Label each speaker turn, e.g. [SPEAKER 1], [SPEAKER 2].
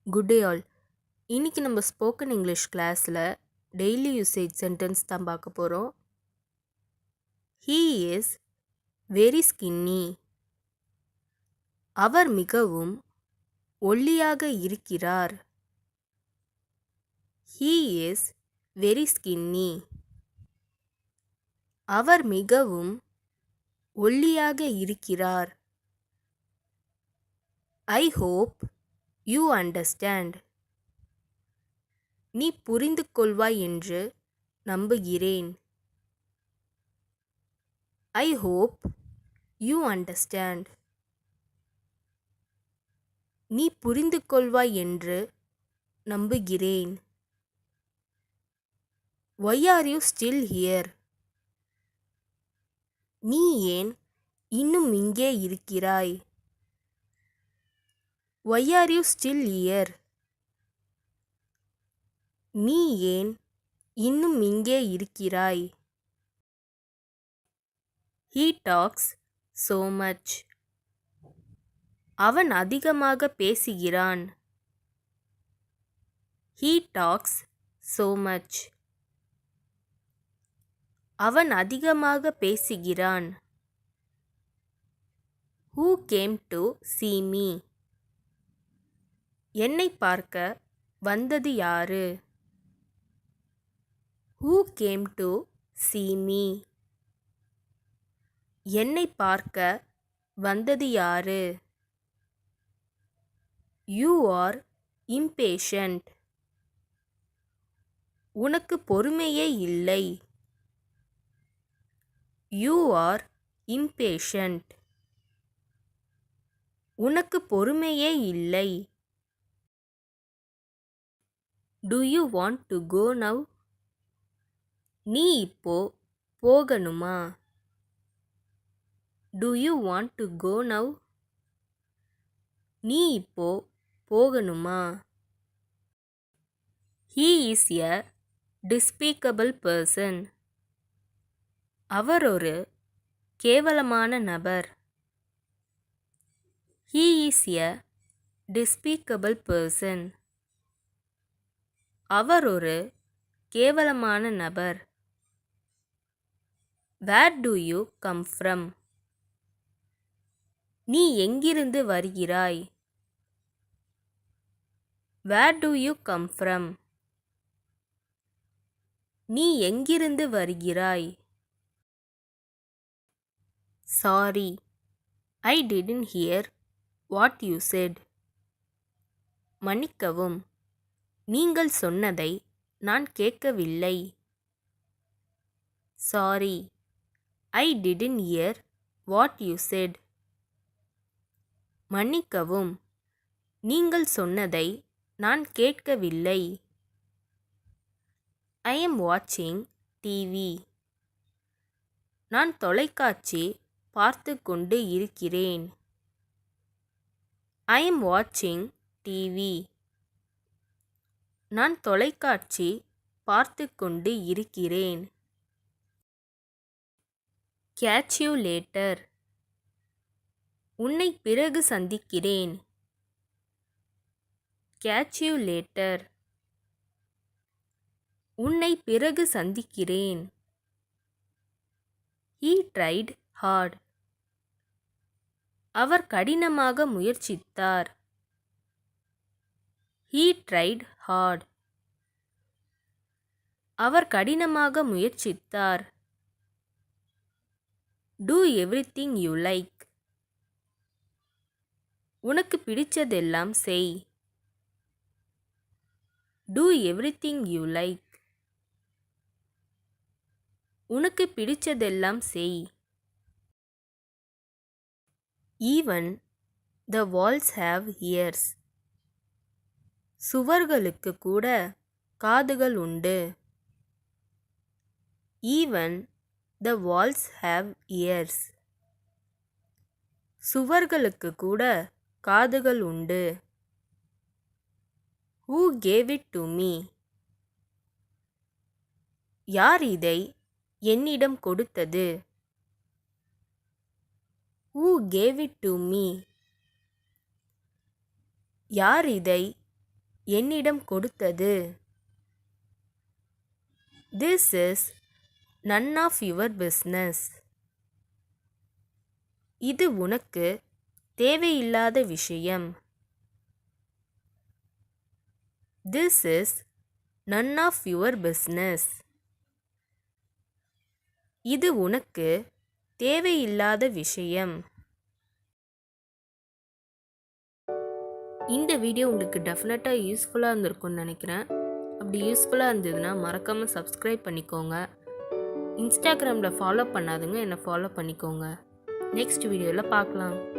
[SPEAKER 1] Good day all. இன்னைக்கு நம்ம spoken English கிளாஸில் டெய்லி யூசேஜ் சென்டென்ஸ் தான் பார்க்க போகிறோம். He is very skinny. அவர் மிகவும் ஒல்லியாக இருக்கிறார். He is very skinny. அவர் மிகவும் ஒல்லியாக இருக்கிறார். I hope you understand. நீ புரிந்து கொள்வாய் என்று நம்புகிறேன். I hope you understand. நீ புரிந்து கொள்வாய் என்று நம்புகிறேன். Why are you still here? நீ ஏன் இன்னும் இங்கே இருக்கிறாய்? Why are you still here? நீ ஏன் இன்னும் இங்கே இருக்கிறாய்? He talks so much. அவன் அதிகமாக பேசுகிறான். He talks so much. அவன் அதிகமாக பேசுகிறான். Who came to see me? என்னை பார்க்க வந்தது யாரு? Who came to see me? என்னை பார்க்க வந்தது யாரு? You are impatient. உனக்கு பொறுமையே இல்லை. You are impatient. உனக்கு பொறுமையே இல்லை. Do you want to go now? நீ இப்போ போகணுமா? Do you want to go now? நீ இப்போ போகணுமா? He is a despicable person. அவர் ஒரு கேவலமான நபர். He is a despicable person. அவர் ஒரு கேவலமான நபர். Where do you come from? நீ எங்கிருந்து வருகிறாய்? Where do you come from? நீ எங்கிருந்து வருகிறாய்? Sorry, I didn't hear what you said. மன்னிக்கவும், நீங்கள் சொன்னதை நான் கேட்கவில்லை. Sorry, I didn't hear what you said. மன்னிக்கவும், நீங்கள் சொன்னதை நான் கேட்கவில்லை. I am watching TV. நான் தொலைக்காட்சி பார்த்து கொண்டு இருக்கிறேன். I am watching TV. நான் தொலைக்காட்சி பார்த்து கொண்டு இருக்கிறேன். Catch you later. உன்னை பிறகு சந்திக்கிறேன். Catch you later. உன்னை பிறகு சந்திக்கிறேன். He tried hard. அவர் கடினமாக முயற்சித்தார். He tried hard. அவர் கடினமாக முயற்சித்தார். Do everything you like. உனக்கு பிடிச்சதெல்லாம் செய். Do everything you like. உனக்கு பிடிச்சதெல்லாம் செய். Even the walls have ears. சுவர்களுக்கு கூட காதுகள் உண்டு. Even the walls have ears. சுவர்களுக்கு கூட காதுகள் உண்டு. Who gave it to me? யார் இதை என்னிடம் கொடுத்தது? Who gave it to me? யார் இதை என்னிடம் கொடுத்தது. This is none of your business. இது உனக்கு தேவையில்லாத விஷயம். This is none of your business. இது உனக்கு தேவையில்லாத விஷயம். இந்த வீடியோ உங்களுக்கு டெஃபினட்டாக யூஸ்ஃபுல்லாக இருந்திருக்கும்னு நினைக்கிறேன். அப்படி யூஸ்ஃபுல்லாக இருந்ததுன்னா மறக்காமல் சப்ஸ்கிரைப் பண்ணிக்கோங்க. இன்ஸ்டாகிராமில் ஃபாலோ பண்ணாதுங்க, என்னை ஃபாலோ பண்ணிக்கோங்க. நெக்ஸ்ட் வீடியோவில் பார்க்கலாம்.